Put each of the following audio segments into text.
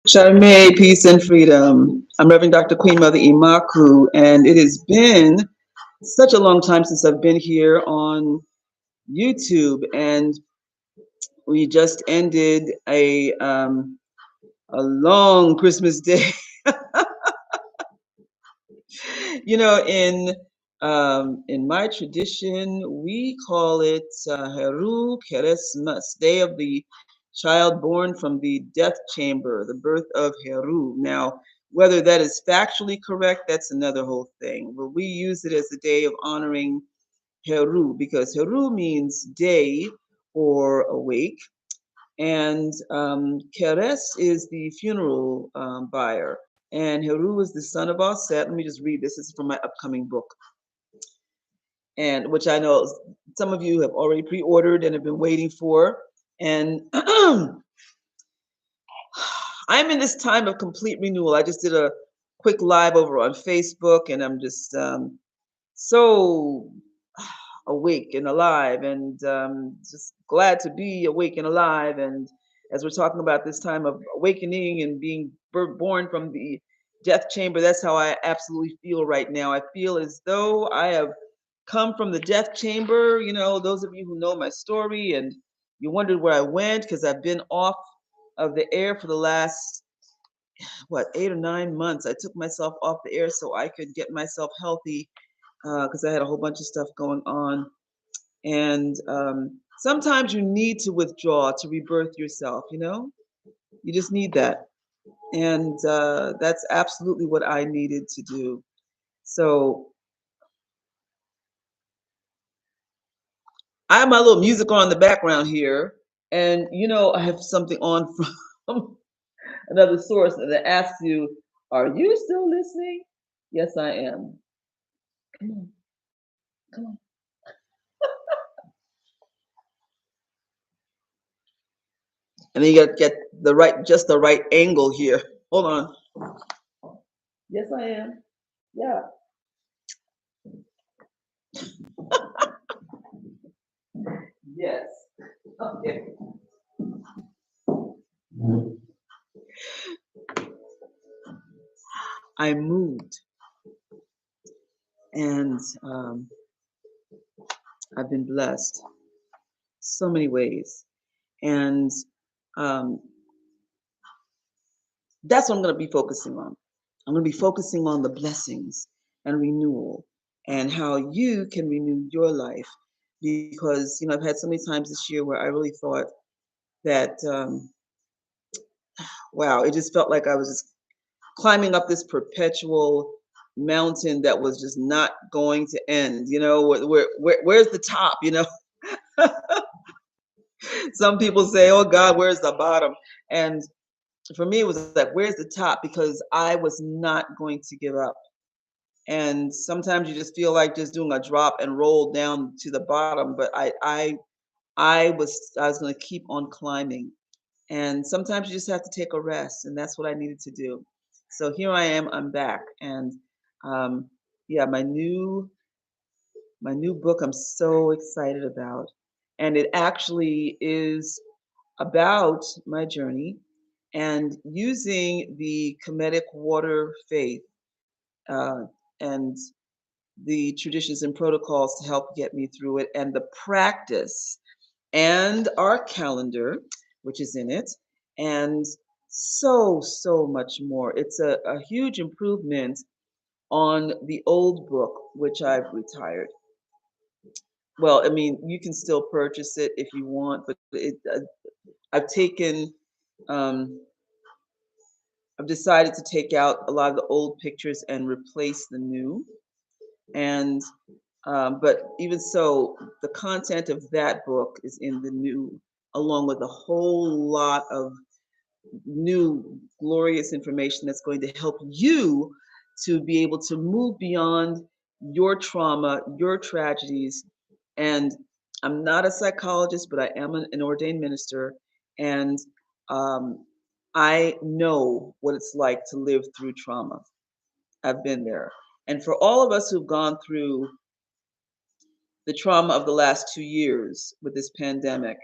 Charme, peace and freedom. I'm Reverend Dr. Queen Mother Imaku, and it has been such a long time since I've been here on YouTube. And we just ended a long Christmas day. You know, in my tradition, we call it Heru Keresmas, Day of the Child Born from the Death Chamber, the birth of Heru. Now, whether that is factually correct, that's another whole thing. But we use it as a day of honoring Heru because Heru means day or awake, and Keres is the funeral buyer. And Heru is the son of Aset. Let me just read this. This is from my upcoming book, and which I know some of you have already pre-ordered and have been waiting for. And I'm in this time of complete renewal. I just did a quick live over on Facebook, and I'm just so awake and alive, and just glad to be awake and alive. And as we're talking about this time of awakening and being born from the death chamber, that's how I absolutely feel right now. I feel as though I have come from the death chamber. You know, those of you who know my story and you wondered where I went, because I've been off of the air for the last, what, 8 or 9 months. I took myself off the air so I could get myself healthy, because I had a whole bunch of stuff going on. And sometimes you need to withdraw to rebirth yourself, you know? You just need that. And that's absolutely what I needed to do. So I have my little music on in the background here. And, you know, I have something on from another source that asks you, are you still listening? Yes, I am. Come on, come on. And then you got to get the right, just the right angle here. Hold on. Yes, I am. Yeah. Yes. Okay. I moved, and I've been blessed so many ways. And um, that's what I'm going to be focusing on. I'm going to be focusing on the blessings and renewal and how you can renew your life. Because, you know, I've had so many times this year where I really thought that, wow, it just felt like I was just climbing up this perpetual mountain that was just not going to end. You know, where's the top? You know, some people say, "Oh God, where's the bottom?" And for me, it was like, "Where's the top?" Because I was not going to give up. And sometimes you just feel like just doing a drop and roll down to the bottom. But I was going to keep on climbing. And sometimes you just have to take a rest, and that's what I needed to do. So here I am. I'm back, and um, yeah, my new book. I'm so excited about, and it actually is about my journey and using the Kemetic water faith uh, and the traditions and protocols to help get me through it, and the practice and our calendar, which is in it, and so much more. It's a huge improvement on the old book, which I've retired. Well, I mean, you can still purchase it if you want, but I've taken, um, I've decided to take out a lot of the old pictures and replace the new. And but even so, the content of that book is in the new, along with a whole lot of new glorious information that's going to help you to be able to move beyond your trauma, your tragedies. And I'm not a psychologist, but I am an ordained minister, and um, I know what it's like to live through trauma. I've been there. And for all of us who've gone through the trauma of the last 2 years with this pandemic,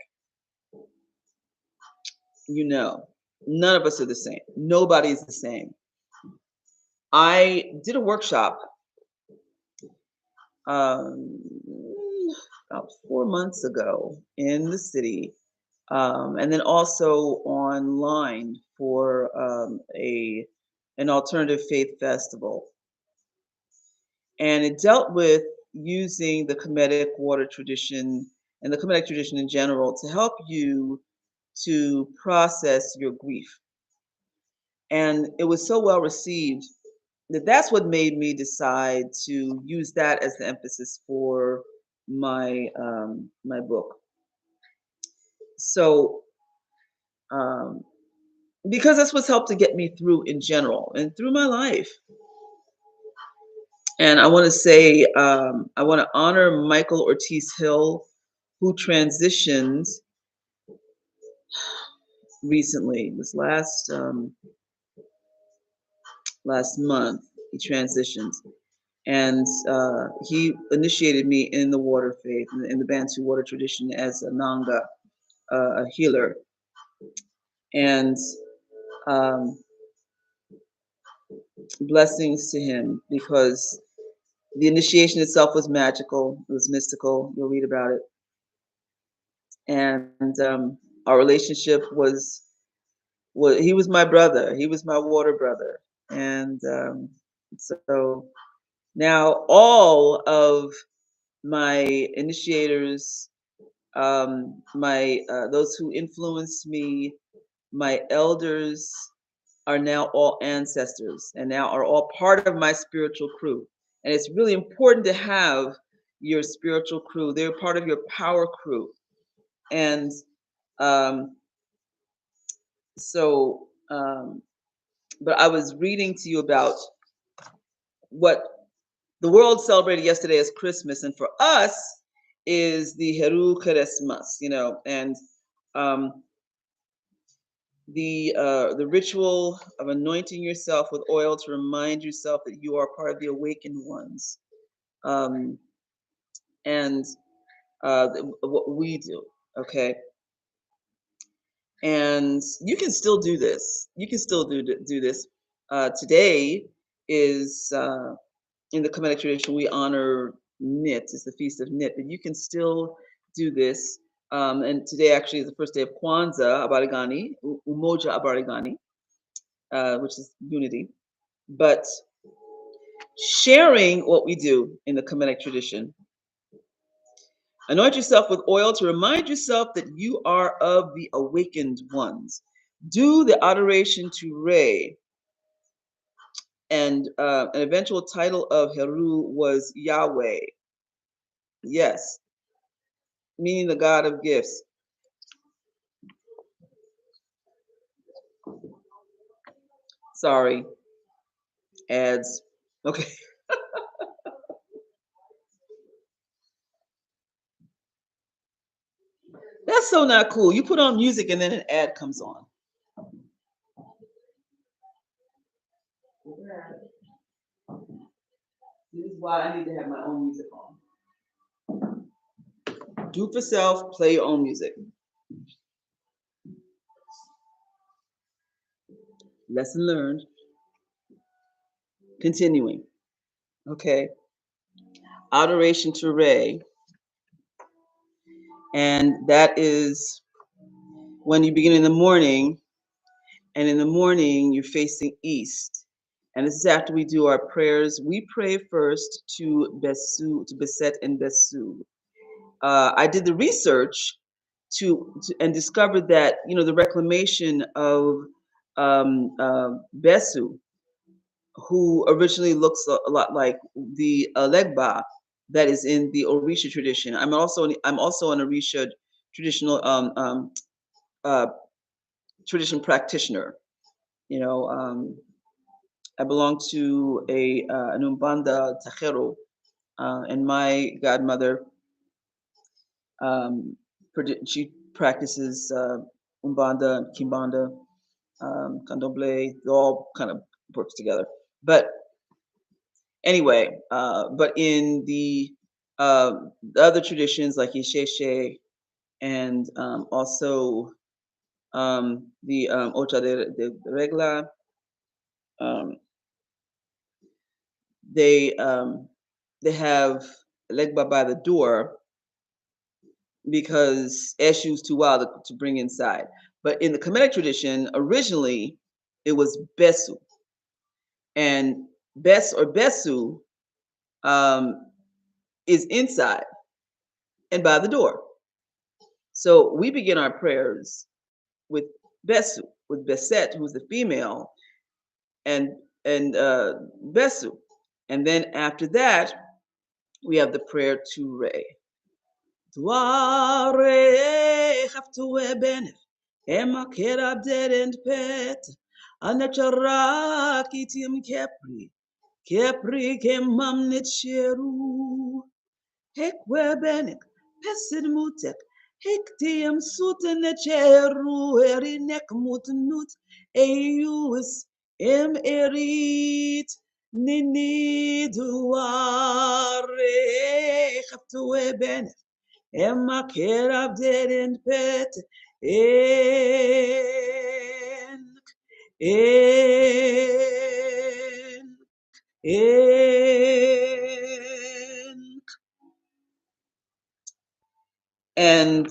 you know. None of us are the same. Nobody's the same. I did a workshop um, about 4 months ago in the city, and then also online for a an alternative faith festival, and it dealt with using the Kemetic water tradition and the Kemetic tradition in general to help you to process your grief. And it was so well received that that's what made me decide to use that as the emphasis for my book. So um, because that's what's helped to get me through in general and through my life. And I want to say I want to honor Michael Ortiz Hill, who transitioned recently. It was last month. He transitioned, and he initiated me in the water faith, in the Bantu water tradition as a Nanga, a healer. And um, blessings to him because the initiation itself was magical. It was mystical. You'll read about it. And our relationship was he was my brother. He was my water brother. And so now all of my initiators, my those who influenced me, my elders are now all ancestors and now are all part of my spiritual crew. And it's really important to have your spiritual crew. They're part of your power crew. And um, so, but I was reading to you about what the world celebrated yesterday as Christmas, and for us is the Heru Christmas, and um, the ritual of anointing yourself with oil to remind yourself that you are part of the awakened ones, um, and what we do. Okay, and you can still do this. You can still do this. Today is in the Kemetic tradition we honor Nit. It's the feast of Nit, but you can still do this. And today actually is the first day of Kwanzaa, Abarigani, Umoja Abarigani, which is unity. But sharing what we do in the Kemetic tradition, anoint yourself with oil to remind yourself that you are of the awakened ones. Do the adoration to Re, and an eventual title of Heru was Yahweh. Yes, meaning the God of gifts. Sorry, ads. Okay, that's so not cool. You put on music and then an ad comes on. This is why I need to have my own music on. Do for self, play your own music. Lesson learned. Continuing. Okay. Adoration to Re. And that is when you begin in the morning, and in the morning you're facing east. And this is after we do our prayers. We pray first to Besu, to Beset and Besu. I did the research and discovered that the reclamation of Besu, who originally looks a lot like the Legba that is in the Orisha tradition. I'm also an Orisha traditional uh, tradition practitioner. You know, I belong to an Umbanda Tajero, and my godmother, she practices Umbanda, Kimbanda, Candomblé. They all kind of works together. But anyway, but in uh, the other traditions like Isheshe and also the ocha de regla. Um, they um, they have legba by the door because Eshu's too wild to bring inside. But in the Kemetic tradition, originally it was Besu, and Bes or Besu um, is inside and by the door. So we begin our prayers with Besu, with Beset, who's the female, and Besu, and then after that we have the prayer to Re. Tuare haftue benef, ema kerab dead and pet, anacharaki kepri, kepri kemamnit sheru, hekwe benek, pesid mutek, hektiam suten cheru, erinek mutnut, eius em erit, nini duare haftue benef. Emma kerab didn't pet in in and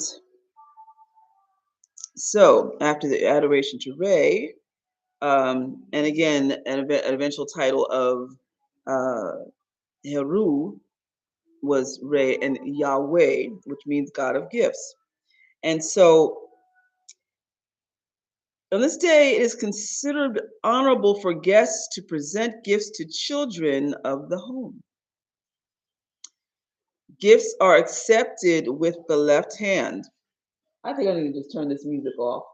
so after the adoration to Ray, and again an eventual title of Heru was Ray and Yahweh, which means God of gifts. And so on this day, it is considered honorable for guests to present gifts to children of the home. Gifts are accepted with the left hand. I think I need to just turn this music off.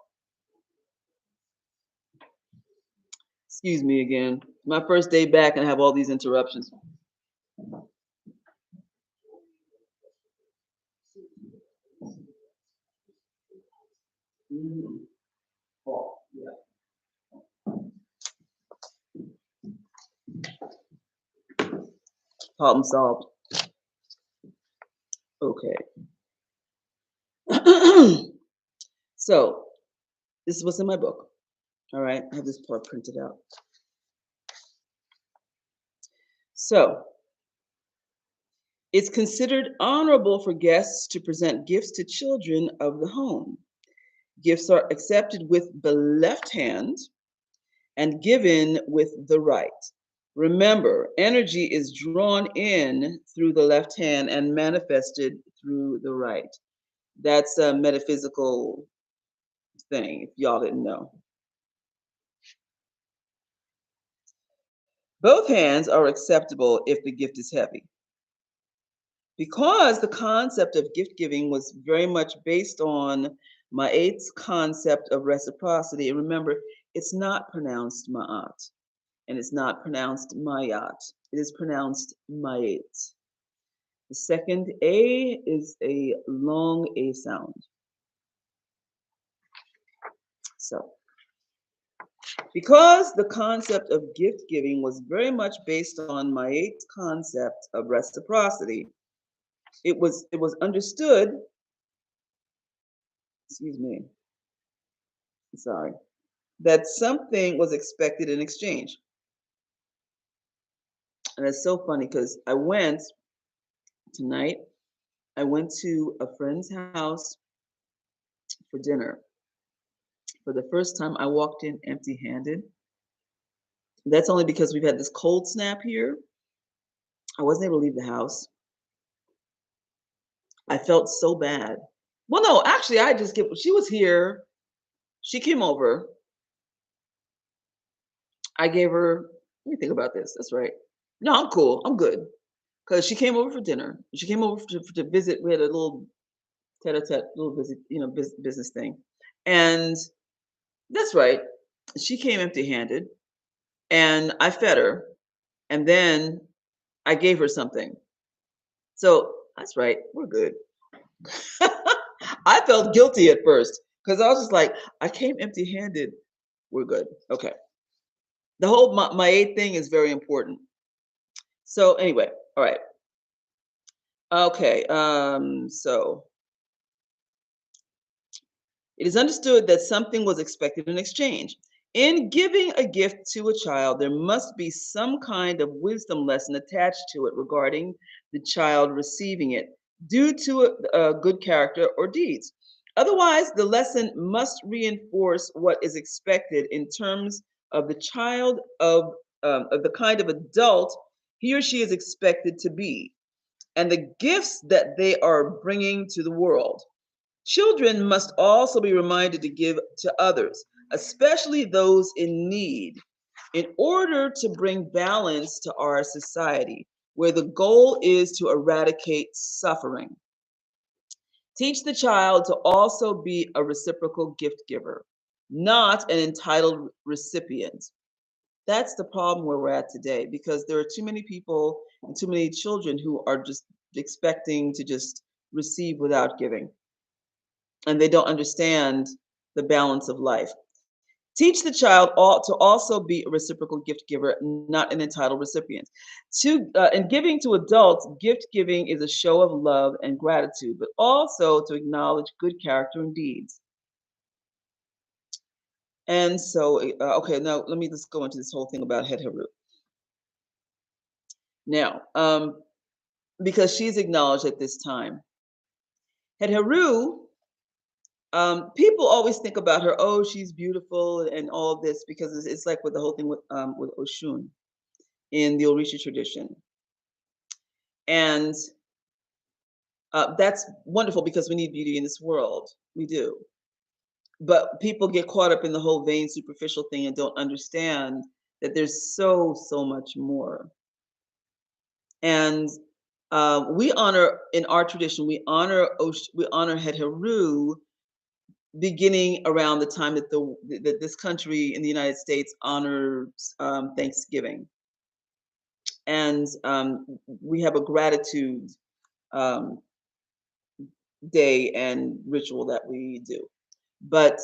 Excuse me again. My first day back and I have all these interruptions. Oh, yeah. Problem solved. Okay. So this is what's in my book. All right. I have this part printed out. So it's considered honorable for guests to present gifts to children of the home. Gifts are accepted with the left hand and given with the right. Remember, energy is drawn in through the left hand and manifested through the right. That's a metaphysical thing, if y'all didn't know. Both hands are acceptable if the gift is heavy. Because the concept of gift giving was very much based on Ma'at's concept of reciprocity. And remember, it's not pronounced Ma'at and it's not pronounced Mayat. It is pronounced Ma'at. The second A is a long A sound. So, because the concept of gift giving was very much based on Ma'at's concept of reciprocity, it was understood, excuse me, sorry, that something was expected in exchange. And it's so funny because I went tonight, I went to a friend's house for dinner. For the first time, I walked in empty handed. That's only because we've had this cold snap here. I wasn't able to leave the house. I felt so bad. Well, no, actually, she was here. She came over. I gave her, let me think about this. That's right. No, I'm cool. I'm good. Because she came over for dinner. She came over to visit. We had a little tete-a-tete, little visit, business thing. And that's right. She came empty-handed and I fed her. And then I gave her something. So that's right. We're good. I felt guilty at first because I was just like, I came empty-handed. We're good. Okay. The whole my aid thing is very important. So anyway, all right. Okay. So It is understood that something was expected in exchange. In giving a gift to a child, there must be some kind of wisdom lesson attached to it regarding the child receiving it, due to a good character or deeds. Otherwise, the lesson must reinforce what is expected in terms of the child of the kind of adult he or she is expected to be, and the gifts that they are bringing to the world. Children must also be reminded to give to others, especially those in need, in order to bring balance to our society, where the goal is to eradicate suffering. Teach the child to also be a reciprocal gift giver, not an entitled recipient. That's the problem where we're at today, because there are too many people and too many children who are just expecting to just receive without giving, and they don't understand the balance of life. Teach the child to also be a reciprocal gift giver, not an entitled recipient. In giving to adults, gift giving is a show of love and gratitude, but also to acknowledge good character and deeds. And so, okay, now let me just go into this whole thing about Het Heru. Now, because she's acknowledged at this time. Het Heru, people always think about her, oh, she's beautiful and all this, because it's like with the whole thing with Oshun in the Orisha tradition. And that's wonderful because we need beauty in this world. We do. But people get caught up in the whole vain, superficial thing and don't understand that there's so much more. And we honor, in our tradition, we honor Het Heru beginning around the time that that this country in the United States honors Thanksgiving. And we have a gratitude um, day and ritual that we do. But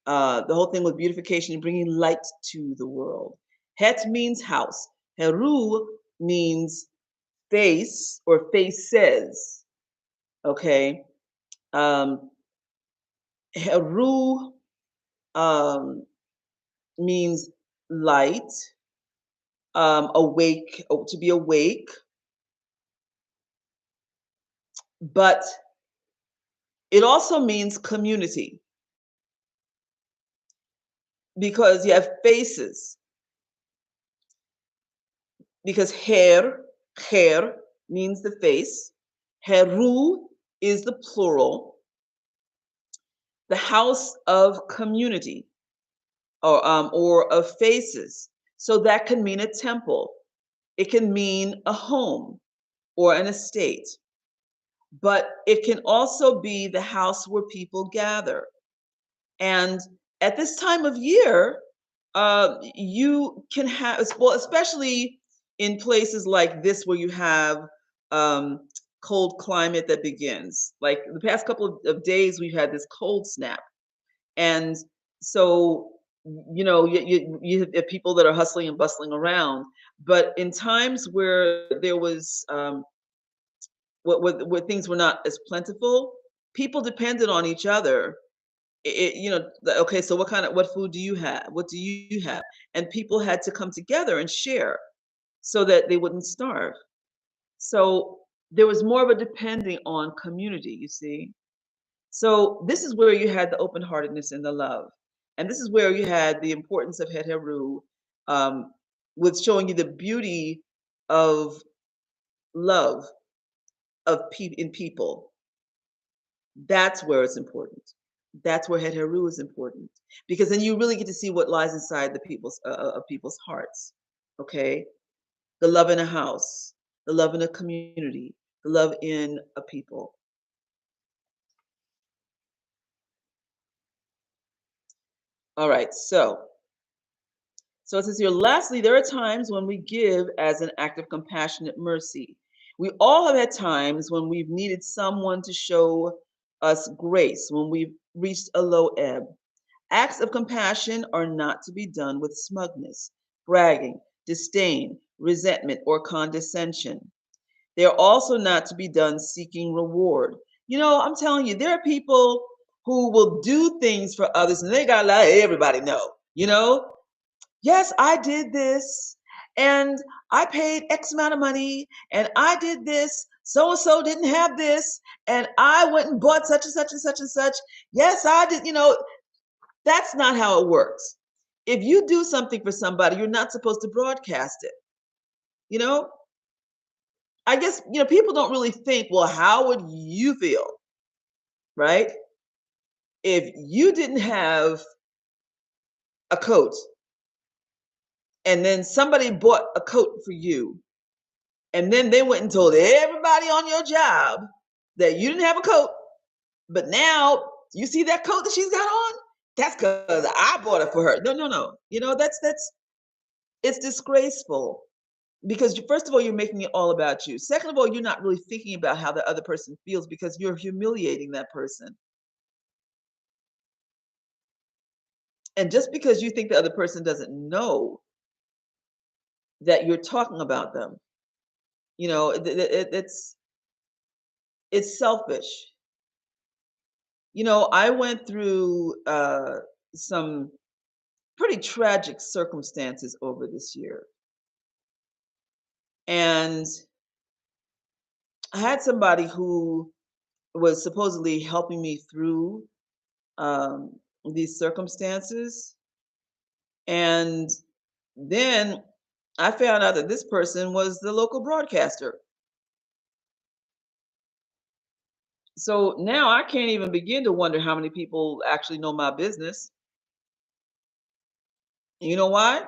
the whole thing with beautification and bringing light to the world. Het means house. Heru means face or faces. Okay. Heru um, means light, awake, to be awake, but it also means community, because you have faces. Because her means the face, heru is the plural, the house of community, or of faces. So that can mean a temple, it can mean a home or an estate, but it can also be the house where people gather. And at this time of year, you can have, well, especially in places like this where you have cold climate that begins. Like the past couple of days, we've had this cold snap. And so, you have people that are hustling and bustling around. But in times where there was, where things were not as plentiful, people depended on each other. Okay, so what food do you have? What do you have? And people had to come together and share so that they wouldn't starve. So there was more of a depending on community, you see. So this is where you had the open-heartedness and the love. And this is where you had the importance of Het Heru, um, with showing you the beauty of love in people. That's where it's important. That's where Het Heru is important, because then you really get to see what lies inside the people's of people's hearts. Okay, the love in a house, the love in a community, the love in a people. All right, so it says here, lastly, there are times when we give as an act of compassionate mercy. We all have had times when we've needed someone to show us grace, when we've reached a low ebb. Acts of compassion are not to be done with smugness, bragging, disdain, resentment, or condescension. They are also not to be done seeking reward. I'm telling you, there are people who will do things for others and they gotta let everybody know, you know? Yes, I did this and I paid X amount of money and I did this. So and so didn't have this and I went and bought such and such and such and such. Yes, I did, that's not how it works. If you do something for somebody, you're not supposed to broadcast it. You know, I guess, people don't really think, well, how would you feel, right? If you didn't have a coat and then somebody bought a coat for you, and then they went and told everybody on your job that you didn't have a coat, but now you see that coat that she's got on? That's because I bought it for her. No, no, no. That's it's disgraceful because first of all, you're making it all about you. Second of all, you're not really thinking about how the other person feels because you're humiliating that person. And just because you think the other person doesn't know that you're talking about them, it's selfish. I went through some pretty tragic circumstances over this year. And I had somebody who was supposedly helping me through these circumstances. And then I found out that this person was the local broadcaster. So now I can't even begin to wonder how many people actually know my business. And you know why?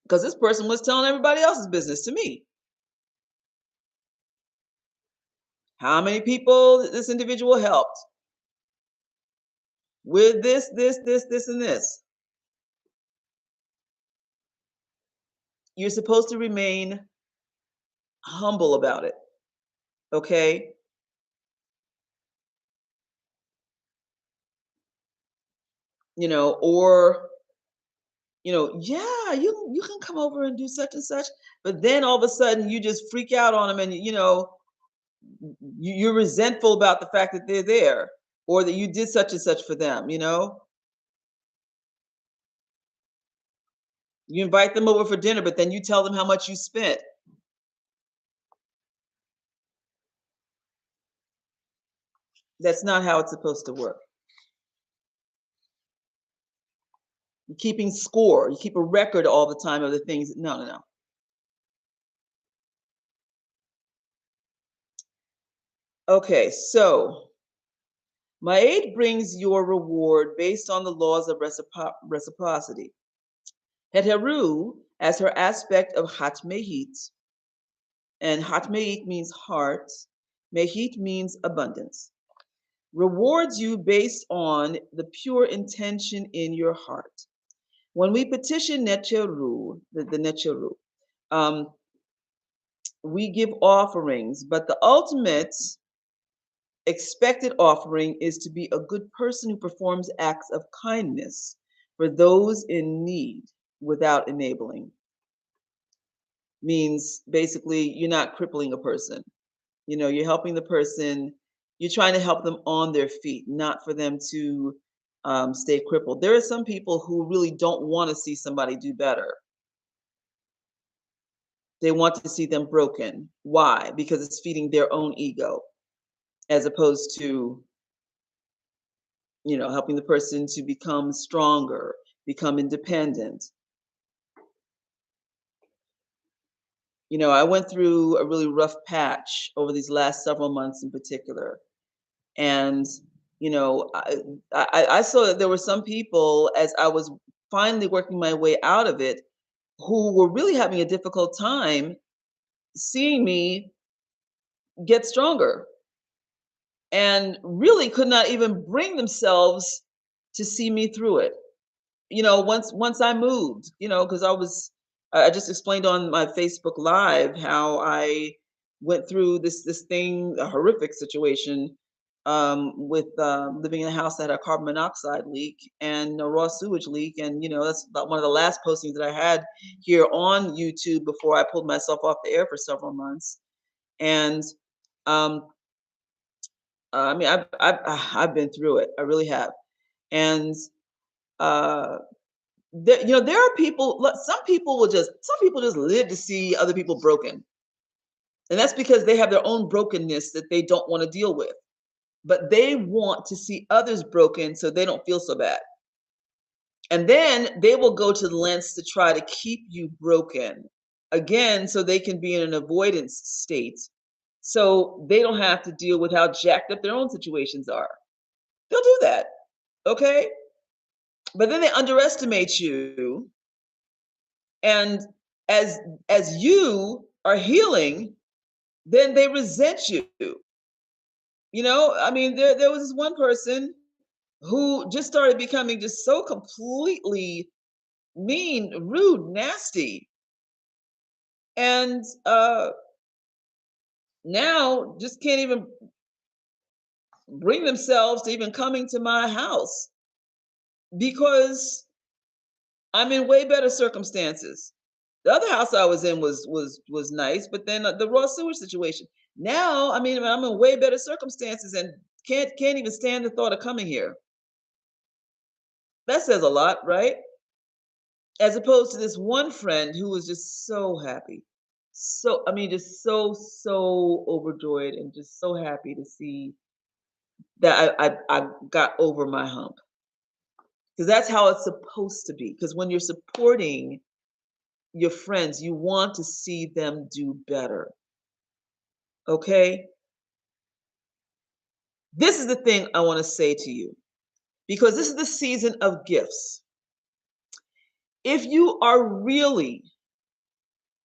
Because this person was telling everybody else's business to me. How many people this individual helped with this, and this. You're supposed to remain humble about it, okay? Or yeah, you can come over and do such and such, but then all of a sudden you just freak out on them, and you're resentful about the fact that they're there or that you did such and such for them. You invite them over for dinner, but then you tell them how much you spent. That's not how it's supposed to work. You're keeping score, you keep a record all the time of the things. No, no, no. Okay, so my aid brings your reward based on the laws of reciprocity. Heteru, as her aspect of Hatmehit, and Hatmehit means heart, Mehit means abundance, rewards you based on the pure intention in your heart. When we petition Necheru, the Necheru, um, we give offerings, but the ultimate expected offering is to be a good person who performs acts of kindness for those in need without enabling. Means basically you're not crippling a person. You're helping the person, you're trying to help them on their feet, not for them to stay crippled. There are some people who really don't want to see somebody do better. They want to see them broken. Why? Because it's feeding their own ego, as opposed to helping the person to become stronger, become independent. I went through a really rough patch over these last several months in particular. And, I saw that there were some people, as I was finally working my way out of it, who were really having a difficult time seeing me get stronger and really could not even bring themselves to see me through it. Once I moved, because I just explained on my Facebook Live how I went through this thing, a horrific situation, with living in a house that had a carbon monoxide leak and a raw sewage leak, and that's about one of the last postings that I had here on YouTube before I pulled myself off the air for several months, and um, I mean, I've been through it. I really have. And uh, there are people. Look, some people just live to see other people broken, and that's because they have their own brokenness that they don't want to deal with. But they want to see others broken so they don't feel so bad. And then they will go to the lengths to try to keep you broken again so they can be in an avoidance state so they don't have to deal with how jacked up their own situations are. They'll do that, okay? But then they underestimate you, and as you are healing, then they resent you. I mean, there was this one person who just started becoming just so completely mean, rude, nasty. And now just can't even bring themselves to even coming to my house because I'm in way better circumstances. The other house I was in was nice, but then the raw sewage situation. Now, I mean, I'm in way better circumstances and can't even stand the thought of coming here. That says a lot, right? As opposed to this one friend who was just so happy. So, I mean, just so overjoyed and just so happy to see that I got over my hump. Because that's how it's supposed to be. Because when you're supporting your friends, you want to see them do better. Okay? This is the thing I want to say to you because this is the season of gifts. If you are really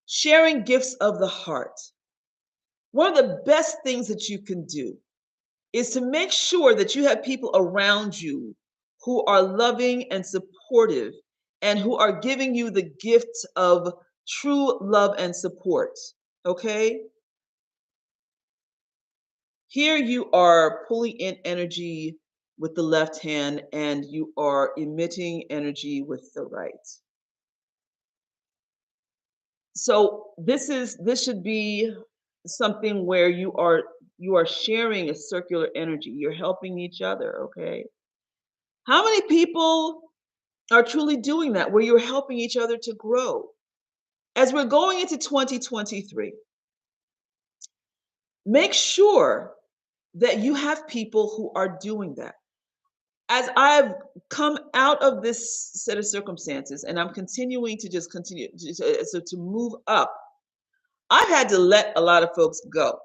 sharing gifts of the heart, one of the best things that you can do is to make sure that you have people around you who are loving and supportive and who are giving you the gift of true love and support. Okay? Here you are pulling in energy with the left hand and you are emitting energy with the right. So this should be something where you are sharing a circular energy. You're helping each other, okay? How many people are truly doing that where you're helping each other to grow? As we're going into 2023, make sure that you have people who are doing that. As I've come out of this set of circumstances and I'm continuing to just continue to move up, I've had to let a lot of folks go.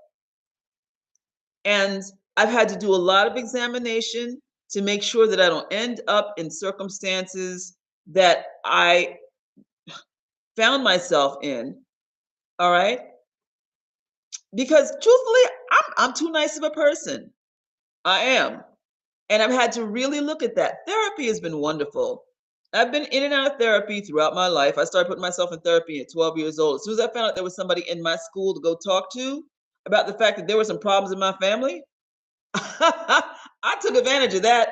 And I've had to do a lot of examination to make sure that I don't end up in circumstances that I found myself in. All right. Because truthfully, I'm too nice of a person. I am. And I've had to really look at that. Therapy has been wonderful. I've been in and out of therapy throughout my life. I started putting myself in therapy at 12 years old. As soon as I found out there was somebody in my school to go talk to about the fact that there were some problems in my family, I took advantage of that.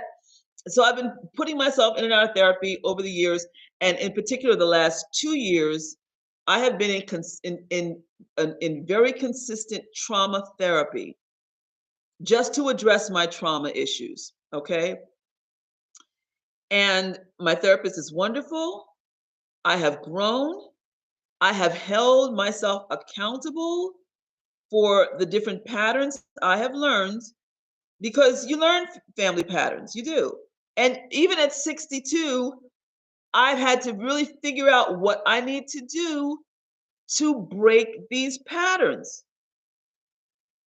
So I've been putting myself in and out of therapy over the years, and in particular, the last 2 years, I have been in very consistent trauma therapy just to address my trauma issues. Okay, and my therapist is wonderful. I have grown. I have held myself accountable for the different patterns I have learned because you learn family patterns, you do. And even at 62, I've had to really figure out what I need to do to break these patterns.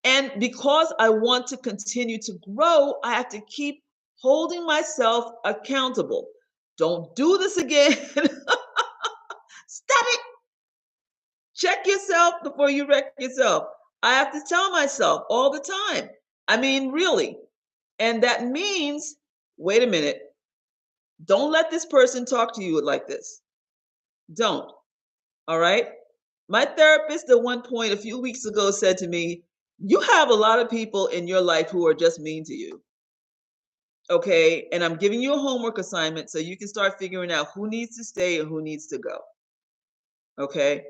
And because I want to continue to grow, I have to keep holding myself accountable. Don't do this again. Stop it. Check yourself before you wreck yourself. I have to tell myself all the time. I mean, really. And that means, wait a minute, don't let this person talk to you like this. Don't. All right. My therapist at one point a few weeks ago said to me, you have a lot of people in your life who are just mean to you. Okay. And I'm giving you a homework assignment so you can start figuring out who needs to stay and who needs to go. Okay.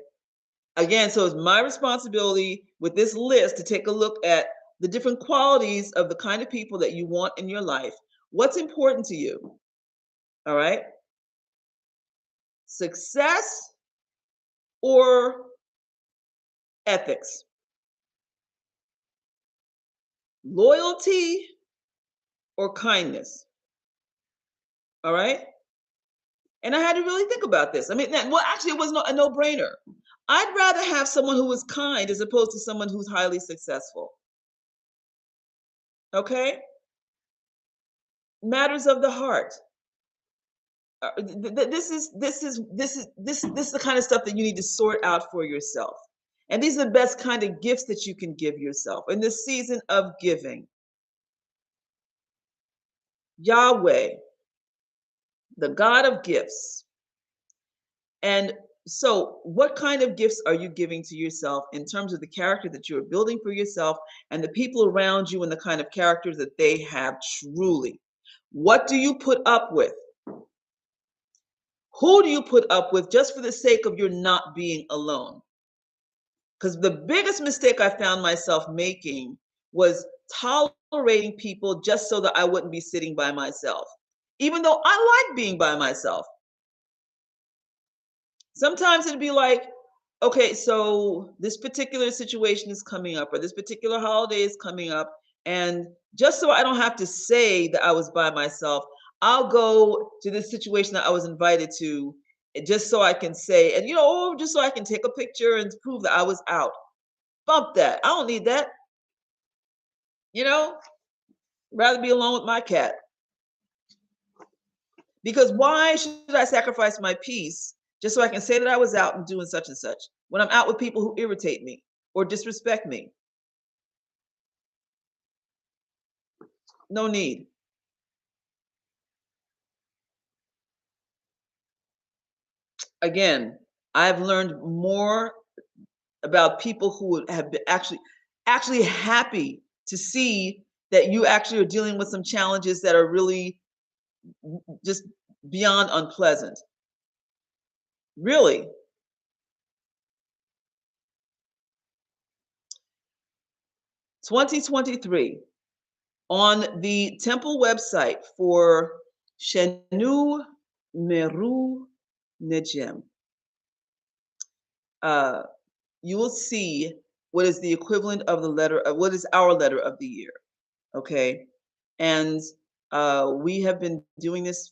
Again, so it's my responsibility with this list to take a look at the different qualities of the kind of people that you want in your life. What's important to you? All right. Success or ethics, loyalty or kindness. All right. And I had to really think about this. I mean, well, actually, it was a no-brainer. I'd rather have someone who is kind as opposed to someone who's highly successful. Okay? Matters of the heart. This is the kind of stuff that you need to sort out for yourself. And these are the best kind of gifts that you can give yourself in this season of giving. Yahweh, the God of gifts. And so, what kind of gifts are you giving to yourself in terms of the character that you are building for yourself and the people around you and the kind of characters that they have truly? What do you put up with? Who do you put up with just for the sake of your not being alone? Because the biggest mistake I found myself making was tolerating people just so that I wouldn't be sitting by myself, even though I like being by myself. Sometimes it'd be like, okay, so this particular situation is coming up, or this particular holiday is coming up. And just so I don't have to say that I was by myself, I'll go to this situation that I was invited to, just so I can say, and oh, just so I can take a picture and prove that I was out. Bump that. I don't need that. You know, rather be alone with my cat. Because why should I sacrifice my peace just so I can say that I was out and doing such and such when I'm out with people who irritate me or disrespect me? No need. Again, I've learned more about people who have been actually happy to see that you actually are dealing with some challenges that are really just beyond unpleasant. Really. 2023 on the temple website for Shenu Meru Nejem, you will see what is the equivalent of the letter of what is our letter of the year. Okay. And we have been doing this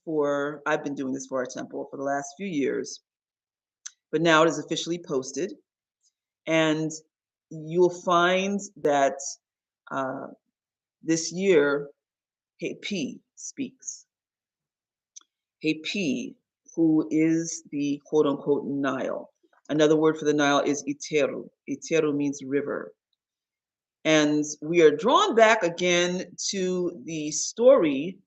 I've been doing this for our temple for the last few years, but now it is officially posted. And you'll find that this year, P speaks. P, who is the quote unquote Nile. Another word for the Nile is Iteru. Iteru means river. And we are drawn back again to the story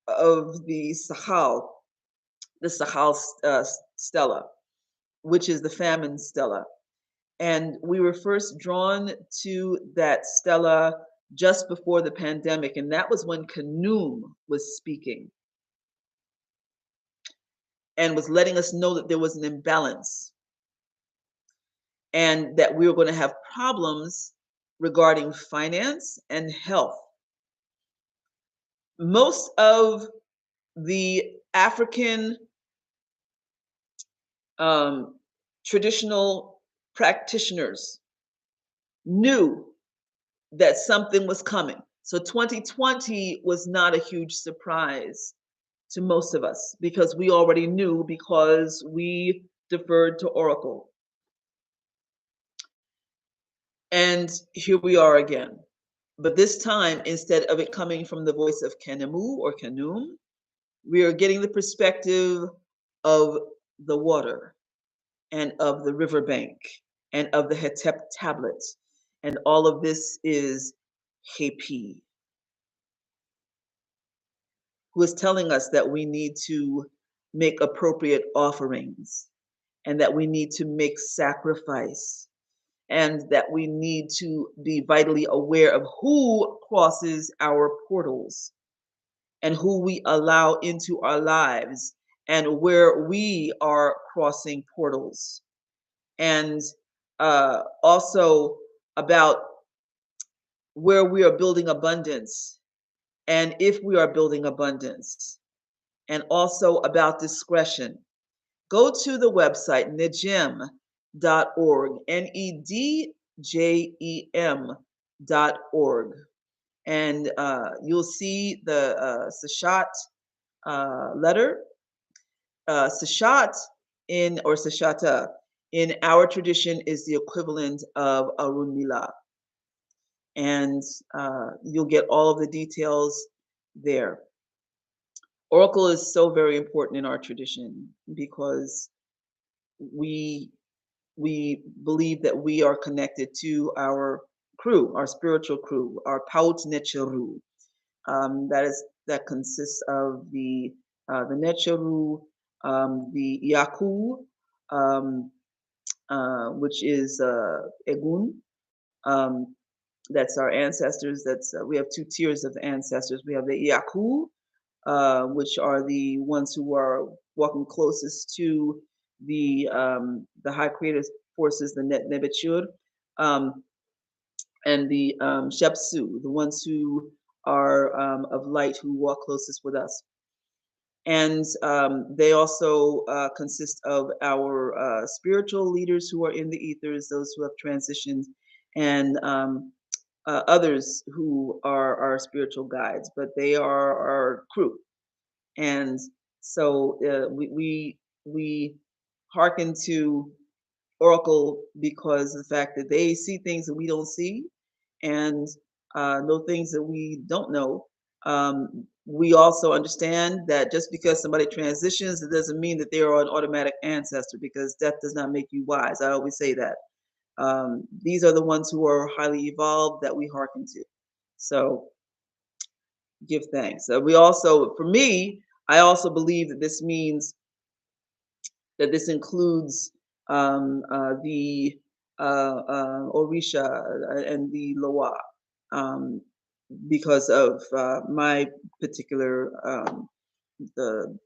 of the Sahal stela, which is the famine stela. And we were first drawn to that stela just before the pandemic, and that was when Khnum was speaking and was letting us know that there was an imbalance and that we were going to have problems regarding finance and health. Most of the African traditional practitioners knew that something was coming. So 2020 was not a huge surprise to most of us because we already knew because we deferred to Oracle. And here we are again. But this time, instead of it coming from the voice of Kenemu or Khnum, we are getting the perspective of the water and of the riverbank and of the Hetep tablets. And all of this is Hepi, who is telling us that we need to make appropriate offerings and that we need to make sacrifice and that we need to be vitally aware of who crosses our portals and who we allow into our lives and where we are crossing portals. And also about where we are building abundance and if we are building abundance, and also about discretion. Go to the website nedjem.org, nedjem.org, and you'll see the Sashat letter. Sashat or Sashata in our tradition is the equivalent of Arun Mila, and you'll get all of the details there. Oracle is so very important in our tradition because we we believe that we are connected to our crew, our spiritual crew, our Paut Necheru. That consists of the Necheru, the Yaku, um, which is Egun. Um, that's our ancestors. That's we have two tiers of ancestors. We have the Yaku, which are the ones who are walking closest to the high creative forces, the Net Nebetur, um, and the Shepsu, the ones who are of light, who walk closest with us. And they also consist of our spiritual leaders who are in the ethers, those who have transitioned, and others who are our spiritual guides, but they are our crew. And so we hearken to Oracle because of the fact that they see things that we don't see, and know things that we don't know. We also understand that just because somebody transitions, it doesn't mean that they are an automatic ancestor, because death does not make you wise. I always say that. These are the ones who are highly evolved that we hearken to. So give thanks. We also, for me, I also believe that this means that this includes the Orisha and the Loa, um, because of my particular the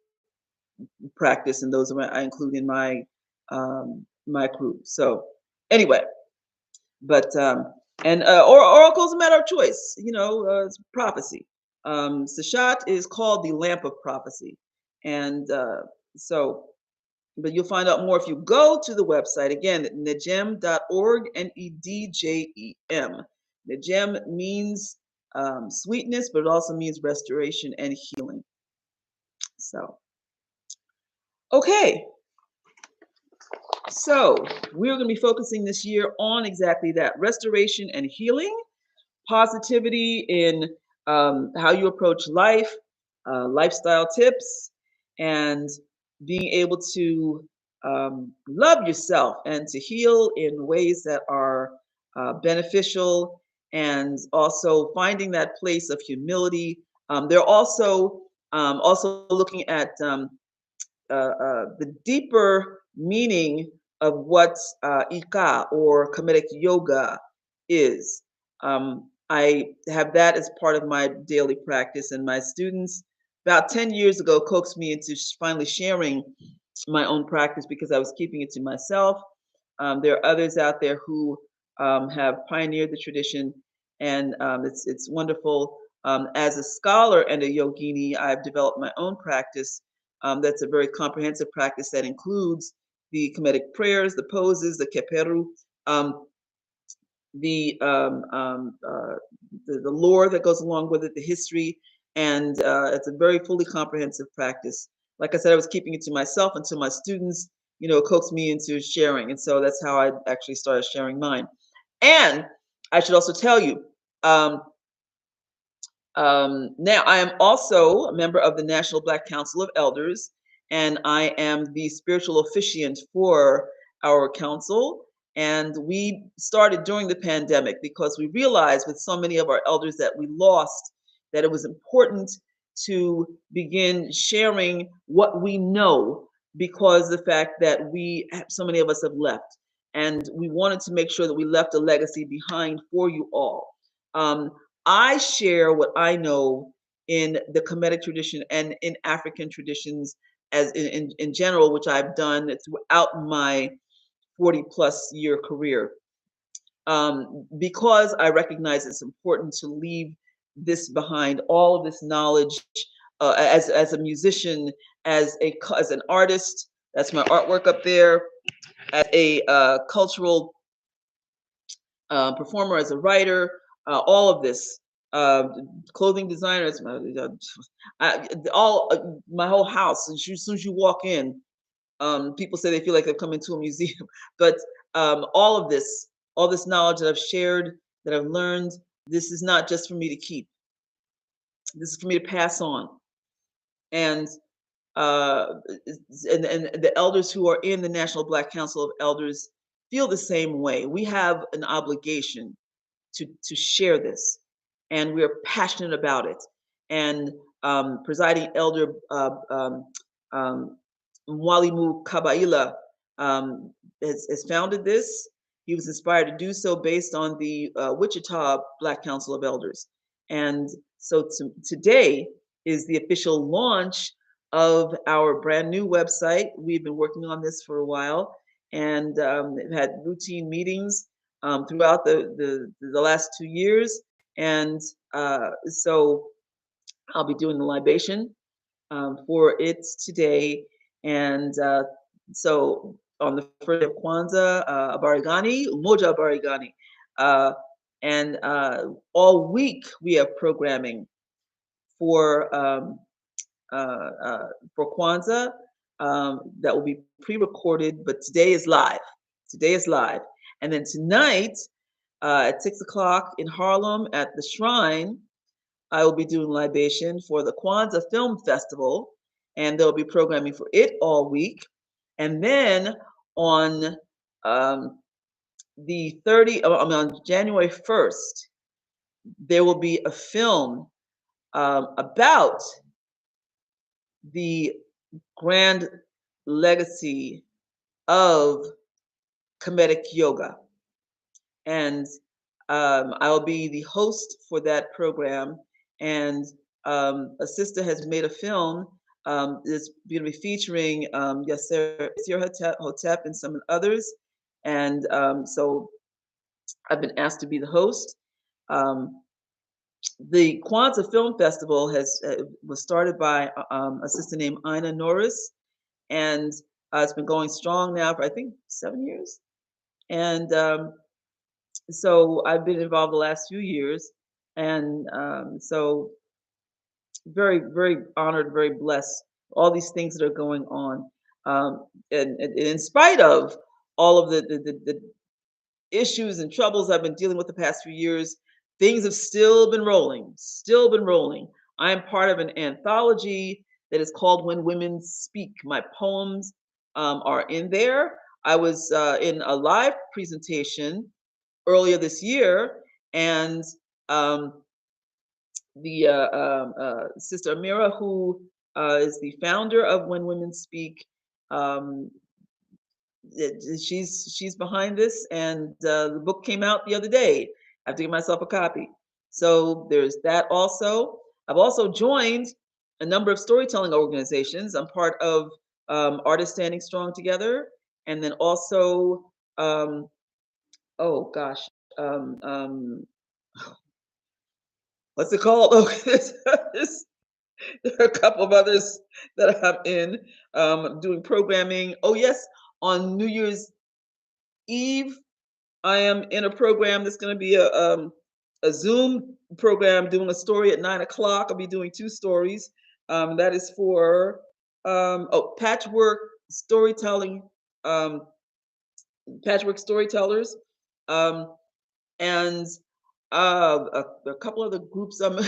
practice, and those I include in my crew. So anyway, but or oracle's a matter of choice. It's prophecy. Sashat is called the lamp of prophecy, and so. But you'll find out more if you go to the website again, nedjem.org, Nedjem. Nedjem means sweetness, but it also means restoration and healing. So, okay. So, we're going to be focusing this year on exactly that, restoration and healing, positivity in how you approach life, lifestyle tips, and being able to love yourself and to heal in ways that are beneficial, and also finding that place of humility. They're also looking at the deeper meaning of what Ika or Kemetic yoga is. I have that as part of my daily practice, and my students about 10 years ago coaxed me into finally sharing my own practice because I was keeping it to myself. There are others out there who have pioneered the tradition, and it's wonderful. As a scholar and a yogini, I've developed my own practice. That's a very comprehensive practice that includes the Kemetic prayers, the poses, the keperu, um, the, um, um, uh, the lore that goes along with it, the history, and it's a very fully comprehensive practice. Like I said, I was keeping it to myself until my students, coaxed me into sharing, and so that's how I actually started sharing mine. And I should also tell you, um, now, I am also a member of the National Black Council of Elders, and I am the spiritual officiant for our council. And we started during the pandemic because we realized with so many of our elders that we lost, that it was important to begin sharing what we know, because the fact that so many of us have left. And we wanted to make sure that we left a legacy behind for you all. Um, I share what I know in the Kemetic tradition and in African traditions as in general, which I've done throughout my 40 plus year career. because I recognize it's important to leave this behind, all of this knowledge, as a musician, as an artist. That's my artwork up there. As a cultural performer, as a writer, all of this, uh, clothing designer, all my whole house. As soon as you walk in, people say they feel like they've come into a museum. But all of this, all this knowledge that I've shared, that I've learned, this is not just for me to keep. This is for me to pass on. And uh, and the elders who are in the National Black Council of Elders feel the same way. We have an obligation to share this, and we are passionate about it. And presiding elder um, Mwalimu Kabaila has founded this. He was inspired to do so based on the Wichita Black Council of Elders. And so today is the official launch of our brand new website. We've been working on this for a while, and have had routine meetings throughout the last 2 years. And so I'll be doing the libation for it today. And so on the first day of Kwanzaa, Abarigani, Umoja Abarigani. Uh, and all week we have programming for uh, uh, for Kwanzaa that will be pre-recorded, but today is live. Today is live. And then tonight at 6 o'clock in Harlem at the Shrine, I will be doing libation for the Kwanzaa Film Festival, and there'll be programming for it all week. And then on um, the 30, I mean, on January 1st, there will be a film about the grand legacy of Kemetic yoga. And I'll be the host for that program. And a sister has made a film that's going to be featuring Yasser Hotep and some others. And so I've been asked to be the host. Um, the Kwanzaa Film Festival was started by a sister named Ina Norris, and it's been going strong now for I think 7 years. And so I've been involved the last few years, and so very honored, very blessed. All these things that are going on, and in spite of all of the issues and troubles I've been dealing with the past few years, things have still been rolling, still been rolling. I am part of an anthology that is called When Women Speak. My poems are in there. I was in a live presentation earlier this year, and um, the Sister Amira, who is the founder of When Women Speak, um, she's behind this, and the book came out the other day. I have to give myself a copy. So there's that also. I've also joined a number of storytelling organizations. I'm part of Artists Standing Strong Together, and then also, oh gosh, um, um, what's it called? Oh, there are a couple of others that I'm in doing programming. Oh yes, on New Year's Eve, I am in a program that's going to be a Zoom program doing a story at 9 o'clock. I'll be doing two stories. That is for patchwork storytelling, um, patchwork storytellers, um, and a couple other groups. Somehow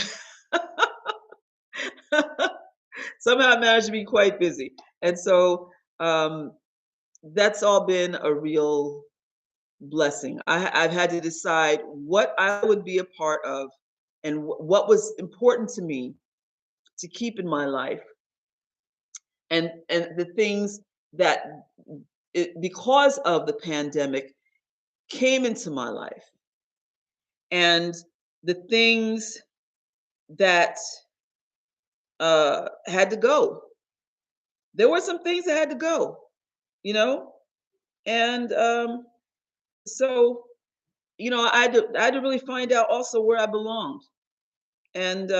I managed to be quite busy, and so um, that's all been a real blessing. I've had to decide what I would be a part of, and what was important to me to keep in my life, and the things that because of the pandemic came into my life, and the things that had to go. There were some things that had to go, you know, and so I had to really find out also where I belonged. And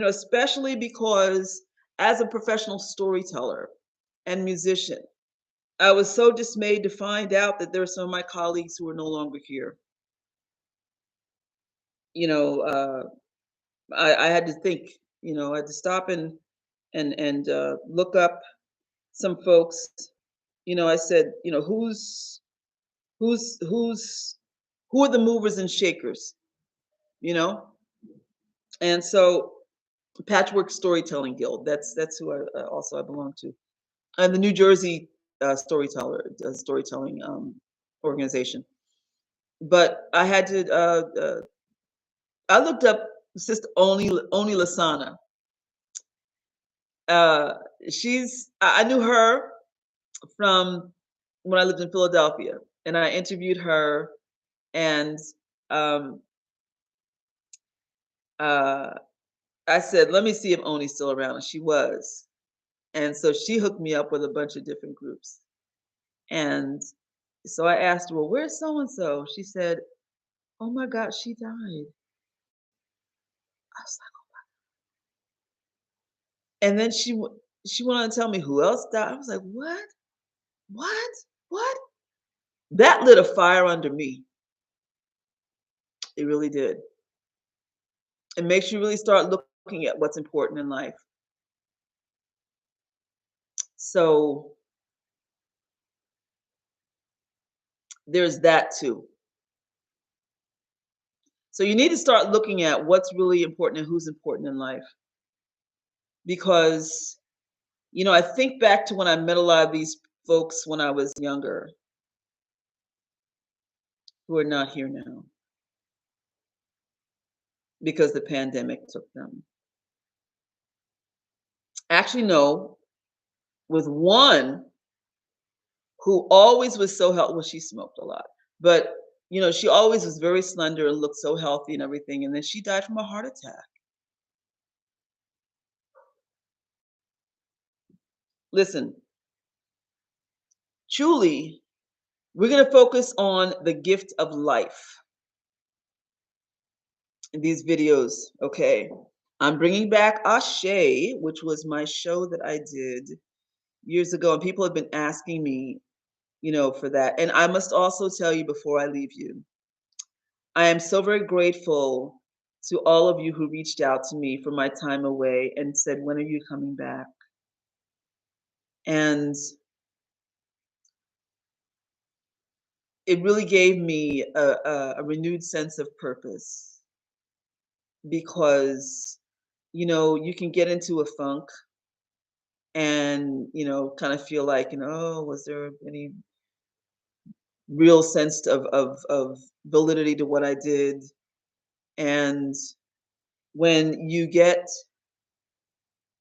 especially because as a professional storyteller and musician, I was so dismayed to find out that there are some of my colleagues who are no longer here. You know, I had to think. I had to stop and look up some folks. I said, who's who are the movers and shakers? You know, and so Patchwork Storytelling Guild. That's who I belong to, and the New Jersey storytelling organization. But I had to. I looked up Sister Oni Lasana. Uh, I knew her from when I lived in Philadelphia, and I interviewed her, and um, uh, I said, "Let me see if Oni's still around," and she was. And so she hooked me up with a bunch of different groups. And so I asked her, "Well, where's so and so?" She said, "Oh my God, she died." I was like, and then she went on to tell me who else died. I was like, "What? What? What?" That lit a fire under me. It really did. It makes you really start looking at what's important in life. So there's that too. So you need to start looking at what's really important and who's important in life. Because, I think back to when I met a lot of these folks when I was younger who are not here now because the pandemic took them. Actually, no, with one who always was so healthy. Well, she smoked a lot, but she always was very slender and looked so healthy and everything. And then she died from a heart attack. Listen, truly, we're going to focus on the gift of life in these videos, okay? I'm bringing back Ashe, which was my show that I did years ago, and people have been asking me, for that. And I must also tell you before I leave you, I am so very grateful to all of you who reached out to me for my time away and said, "When are you coming back?" And it really gave me a renewed sense of purpose because, you can get into a funk and, kind of feel like, "Oh, was there any real sense of validity to what I did?" And when you get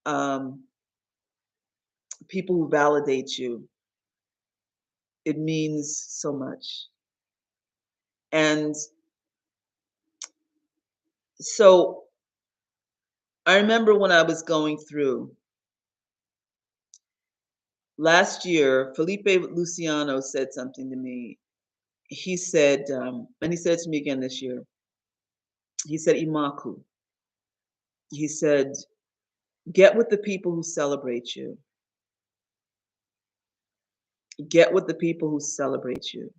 um, people who validate you, it means so much. And so I remember when I was going through last year, Felipe Luciano said something to me. He said, and he said it to me again this year. He said, "Imaku." He said, "Get with the people who celebrate you. Get with the people who celebrate you."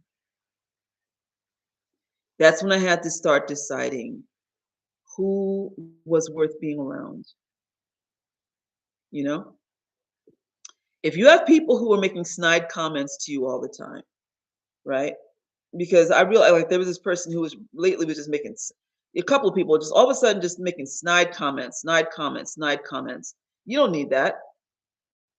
That's when I had to start deciding who was worth being around. You know, if you have people who are making snide comments to you all the time, right? Because I realized, like, there was this person who was lately was just making a couple of people just all of a sudden just making snide comments, snide comments, snide comments. You don't need that.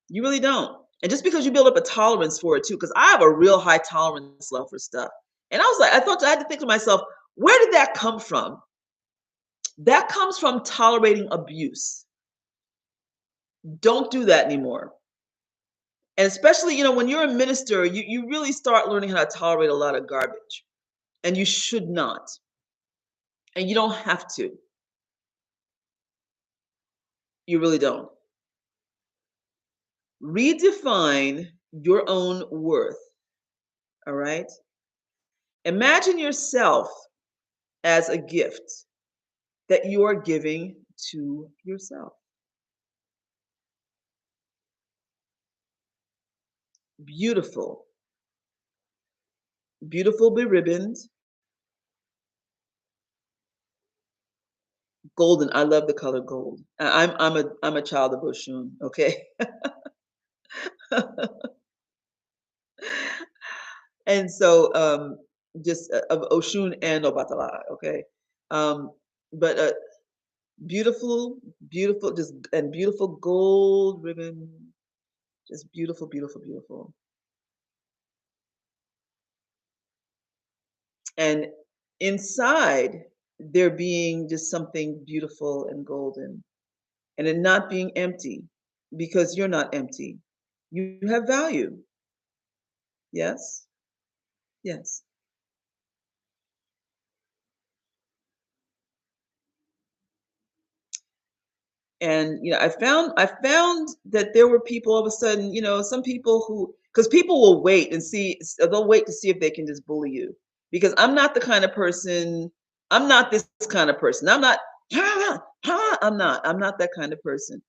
You really don't. And just because you build up a tolerance for it too, because I have a real high tolerance level for stuff. And I was like, I had to think to myself, where did that come from? That comes from tolerating abuse. Don't do that anymore. And especially, when you're a minister, you really start learning how to tolerate a lot of garbage. And you should not. And you don't have to. You really don't. Redefine your own worth. All right. Imagine yourself as a gift that you are giving to yourself. Beautiful, beautiful beribboned, golden. I love the color gold. I'm a child of Oshun. Okay, and so just of Oshun and Obatala. Okay, um, but beautiful, beautiful, just and beautiful gold ribbon, just beautiful, beautiful, beautiful. And inside there being just something beautiful and golden, and it not being empty, because you're not empty. You have value. Yes, yes. And I found that there were people all of a sudden, some people who, because people will wait and see, they'll wait to see if they can just bully you. Because I'm not the kind of person, I'm not this kind of person. I'm not, I'm not that kind of person.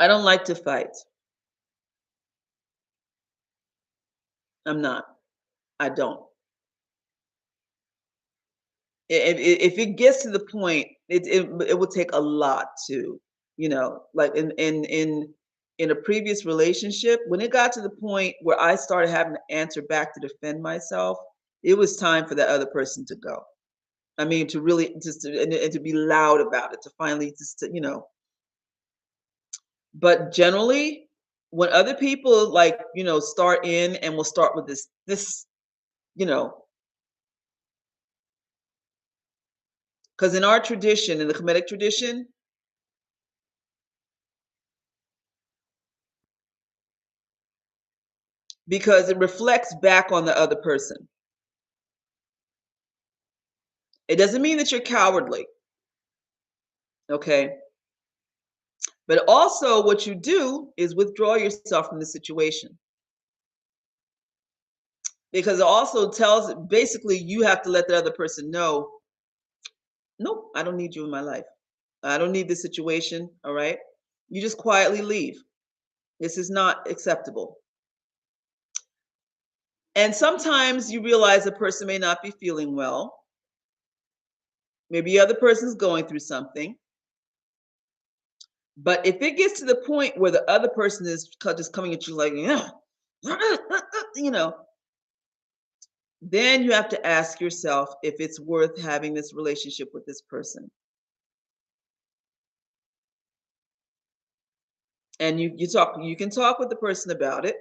I don't like to fight. I'm not. I don't. If it gets to the point, it will take a lot to, like in a previous relationship, when it got to the point where I started having to answer back to defend myself, it was time for that other person to go. I mean, to really just and to be loud about it, to finally just But generally, when other people like start in and will start with this, you know, because in our tradition, in the Kemetic tradition, because it reflects back on the other person. It doesn't mean that you're cowardly, okay? But also, what you do is withdraw yourself from the situation, because it also tells, basically, you have to let the other person know, nope, I don't need you in my life. I don't need this situation, all right? You just quietly leave. This is not acceptable. And sometimes you realize the person may not be feeling well. Maybe the other person's going through something. But if it gets to the point where the other person is just coming at you like, yeah, you know, then you have to ask yourself if it's worth having this relationship with this person. And you can talk with the person about it.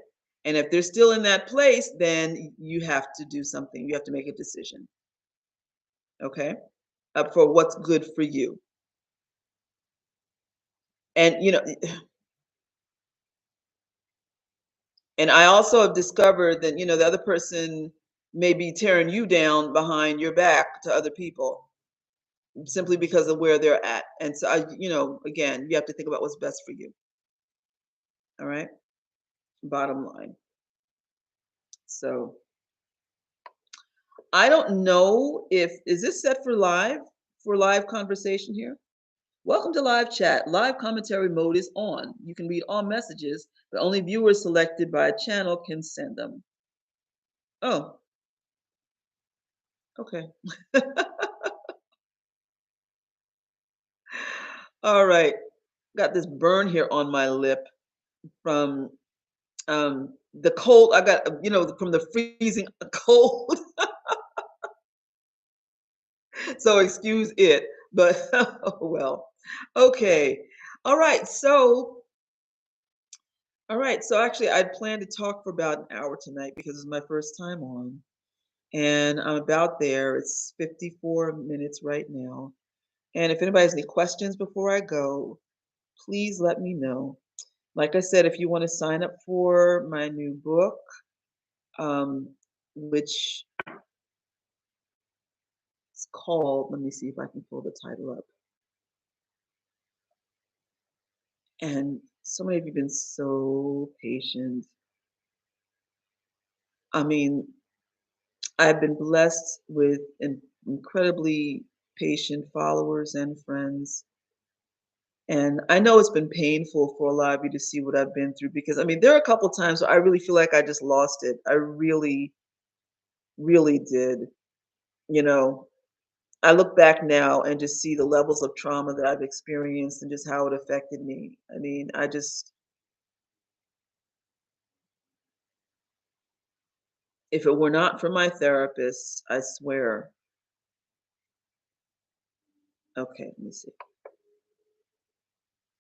And if they're still in that place, then you have to do something. You have to make a decision, okay? For what's good for you. And and I also have discovered that the other person may be tearing you down behind your back to other people, simply because of where they're at. And so again, you have to think about what's best for you. All right. Bottom line. So I don't know if is this set for live conversation here. Welcome to live chat. Live commentary mode is on. You can read all messages, but only viewers selected by a channel can send them. Oh, okay. All right. Got this burn here on my lip from the cold. I got from the freezing cold. So excuse it, but oh well. Okay. All right. So actually I'd planned to talk for about an hour tonight because it's my first time on, and I'm about there. It's 54 minutes right now. And if anybody has any questions before I go, please let me know. Like I said, if you want to sign up for my new book, um, which is called, let me see if I can pull the title up. And so many of you have been so patient. I mean, I've been blessed with incredibly patient followers and friends. And I know it's been painful for a lot of you to see what I've been through because I mean, there are a couple times where I really feel like I just lost it. I really, really did. You know, I look back now and just see the levels of trauma that I've experienced and just how it affected me. I mean, if it were not for my therapist, I swear. Okay, let me see.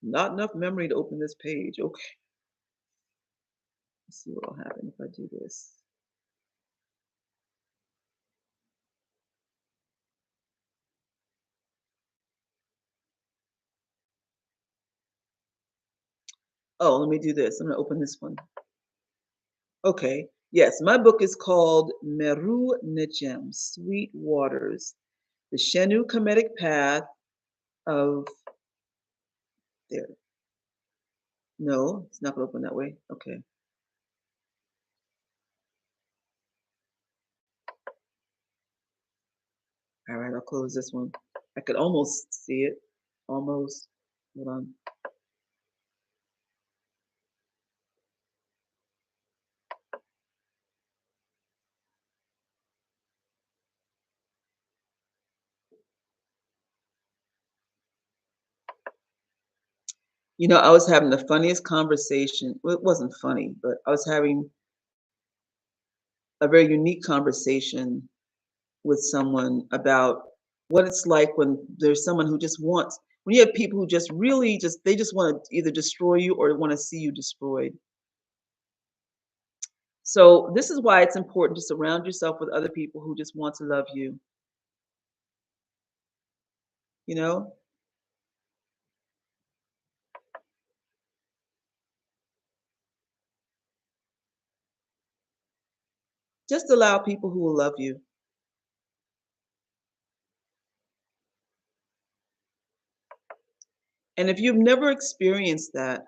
Not enough memory to open this page. Okay, let's see what will happen if I do this. Oh, let me do this. I'm gonna open this one. Okay. Yes, my book is called Meru Nejem, Sweet Waters, the Shenu Kemetic Path of there. No, it's not gonna open that way. Okay. All right, I'll close this one. I could almost see it. Almost. Hold on. I was having the funniest conversation. Well, it wasn't funny, but I was having a very unique conversation with someone about what it's like when there's someone who just wants when you have people who just really just want to either destroy you or want to see you destroyed. So this is why it's important to surround yourself with other people who just want to love you, you know? Just allow people who will love you. And if you've never experienced that,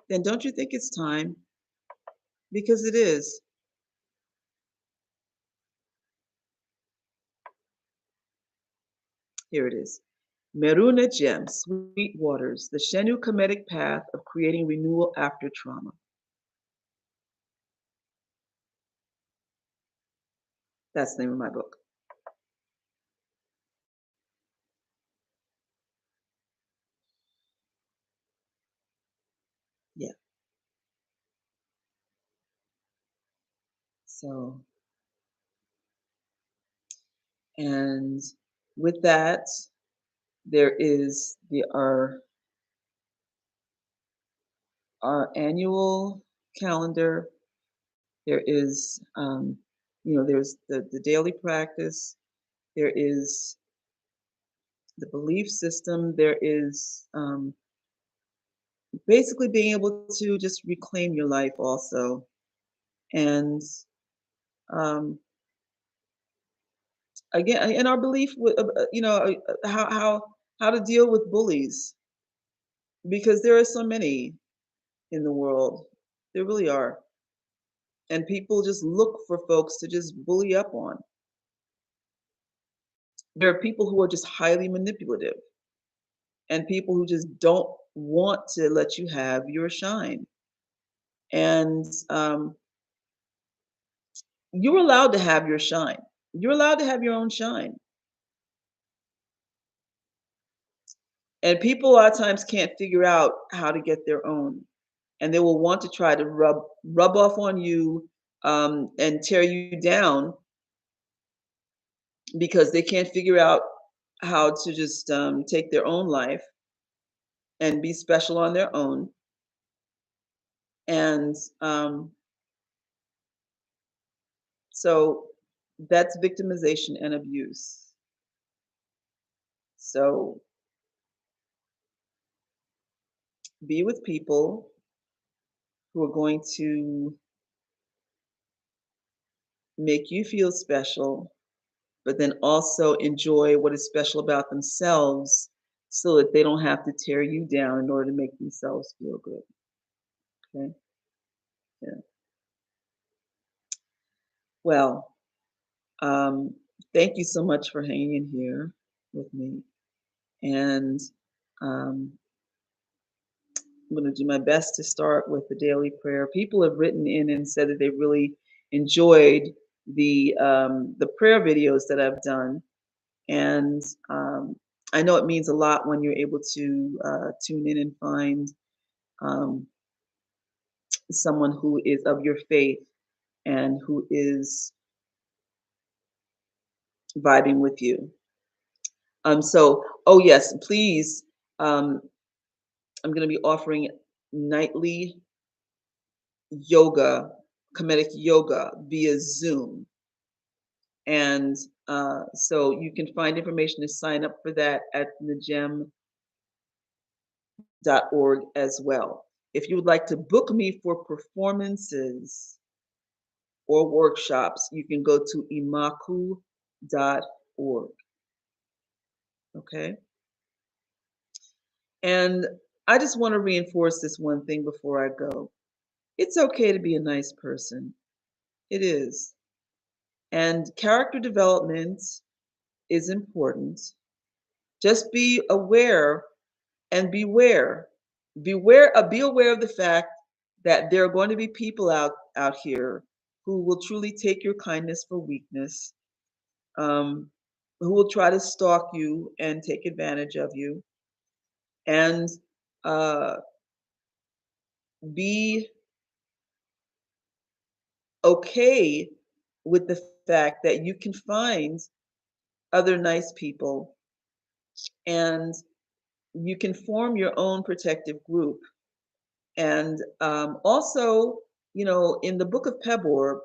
then don't you think it's time? Because it is. Here it is. Meruna Gem, Sweet Waters, the Shenu Kemetic Path of Creating Renewal After Trauma. That's the name of my book. Yeah. So, and with that, there is our annual calendar. There is there's the daily practice. There is the belief system. There is basically being able to just reclaim your life also, and um, again, and our belief with how to deal with bullies because there are so many in the world. There really are. And people just look for folks to just bully up on. There are people who are just highly manipulative and people who just don't want to let you have your shine. And you're allowed to have your shine. You're allowed to have your own shine. And people a lot of times can't figure out how to get their own. And they will want to try to rub off on you and tear you down because they can't figure out how to just take their own life and be special on their own. And so that's victimization and abuse. So be with people who are going to make you feel special, but then also enjoy what is special about themselves so that they don't have to tear you down in order to make themselves feel good. Okay. Yeah. Well, um, thank you so much for hanging here with me. And um, I'm going to do my best to start with the daily prayer. People have written in and said that they really enjoyed the prayer videos that I've done, and um, I know it means a lot when you're able to tune in and find um, someone who is of your faith and who is vibing with you. Oh yes, please. Um, I'm going to be offering nightly yoga, comedic yoga via Zoom. And so you can find information to sign up for that at najim.org as well. If you would like to book me for performances or workshops, you can go to imaku.org. Okay. And I just want to reinforce this one thing before I go. It's okay to be a nice person. It is. And character development is important. Just be aware and beware. Be aware of the fact that there are going to be people out here who will truly take your kindness for weakness, um, who will try to stalk you and take advantage of you. And uh, be okay with the fact that you can find other nice people and you can form your own protective group. And also, in the book of Pebor,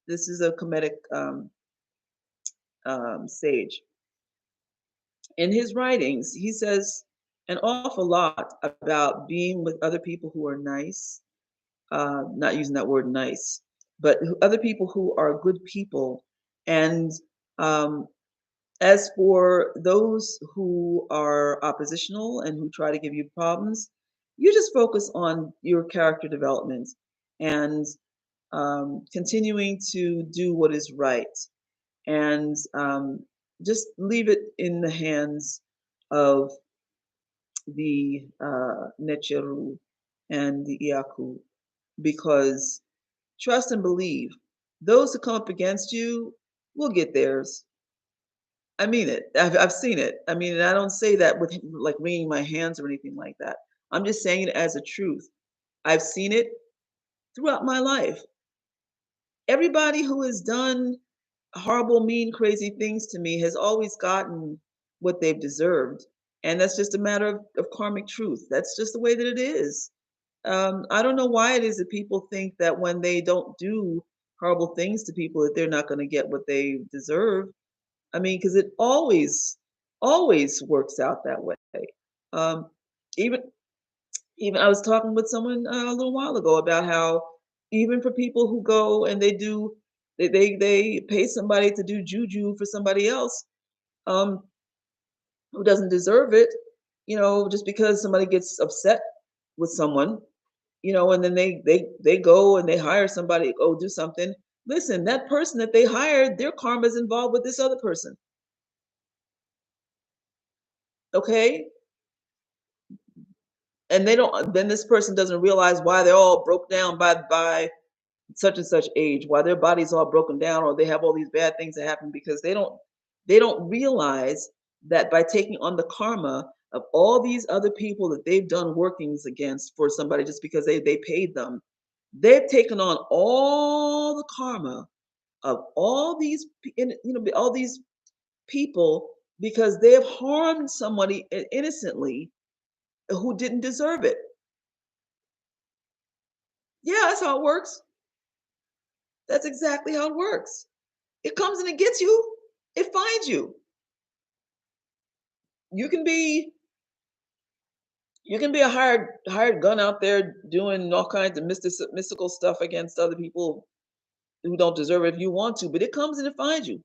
this is a Kemetic sage. In his writings, he says an awful lot about being with other people who are nice, not using that word nice, but other people who are good people. And um, as for those who are oppositional and who try to give you problems, you just focus on your character development and continuing to do what is right. And just leave it in the hands of the Necheru and the Iaku, because trust and believe those who come up against you will get theirs. I mean it. I've seen it. I mean, and I don't say that with like wringing my hands or anything like that. I'm just saying it as a truth. I've seen it throughout my life. Everybody who has done horrible, mean, crazy things to me has always gotten what they've deserved. And that's just a matter of karmic truth. That's just the way that it is. I don't know why it is that people think that when they don't do horrible things to people that they're not going to get what they deserve. I mean, because it always works out that way. Um, even even I was talking with someone a little while ago about how even for people who go and they pay somebody to do juju for somebody else um, who doesn't deserve it, just because somebody gets upset with someone, and then they go and they hire somebody to go do something. Listen, that person that they hired, their karma is involved with this other person. Okay, and they don't. Then this person doesn't realize why they're all broke down by such and such age, why their body's all broken down, or they have all these bad things that happen because they don't realize that by taking on the karma of all these other people that they've done workings against for somebody just because they paid them, they've taken on all the karma of all these all these people because they have harmed somebody innocently who didn't deserve it. Yeah, that's how it works. That's exactly how it works. It comes and it gets you. It finds you. You can be you can be a hired gun out there doing all kinds of mystical stuff against other people who don't deserve it if you want to, but it comes and it finds you.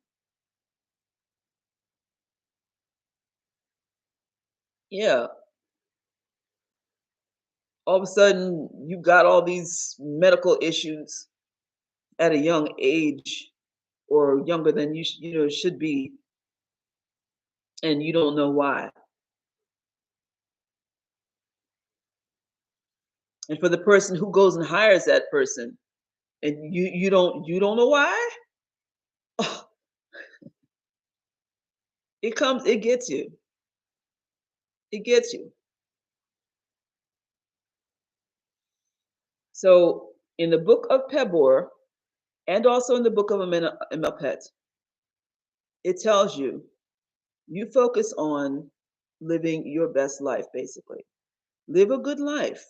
Yeah. All of a sudden you've got all these medical issues at a young age. or younger than should be, and you don't know why. And for the person who goes and hires that person, and you don't know why, it gets you. It gets you. So in the book of Pebor, and also in the book of Amenemhet, it tells you focus on living your best life, basically. Live a good life,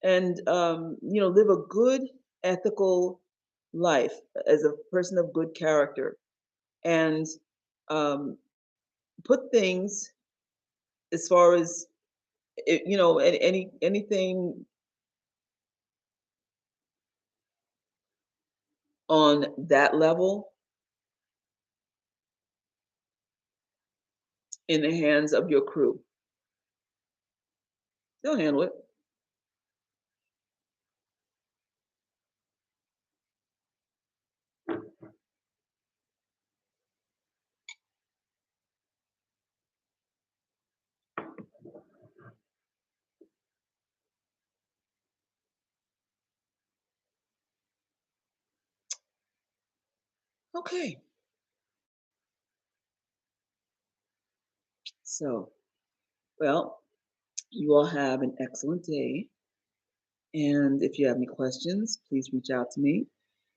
and live a good, ethical life as a person of good character, and um, put things as far as anything on that level in the hands of your crew. They'll handle it. Okay. So, well, you all have an excellent day. And if you have any questions, please reach out to me.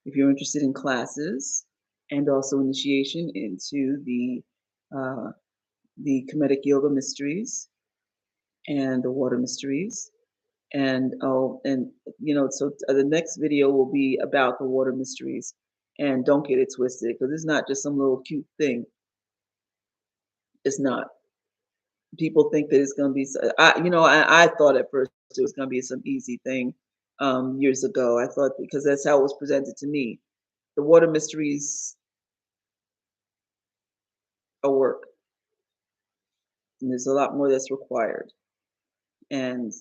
If you're interested in classes and also initiation into uh, the Kemetic Yoga Mysteries and the Water Mysteries, and the next video will be about the Water Mysteries. And don't get it twisted, because it's not just some little cute thing. It's not. People think that it's going to be. I thought at first it was going to be some easy thing years ago. I thought, because that's how it was presented to me. The Water Mysteries are work, and there's a lot more that's required. And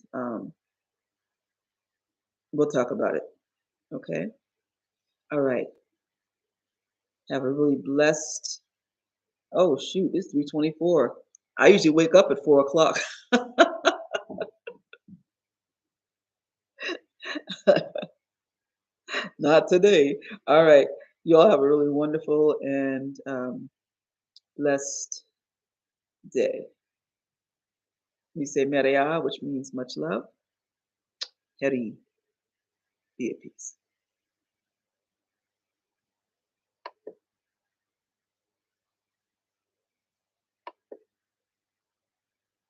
we'll talk about it. Okay. All right. Have a really blessed. Oh shoot! It's 3:24. I usually wake up at 4 o'clock. Not today. All right. You all have a really wonderful and blessed day. We say Maria, which means much love. Heri, be at peace.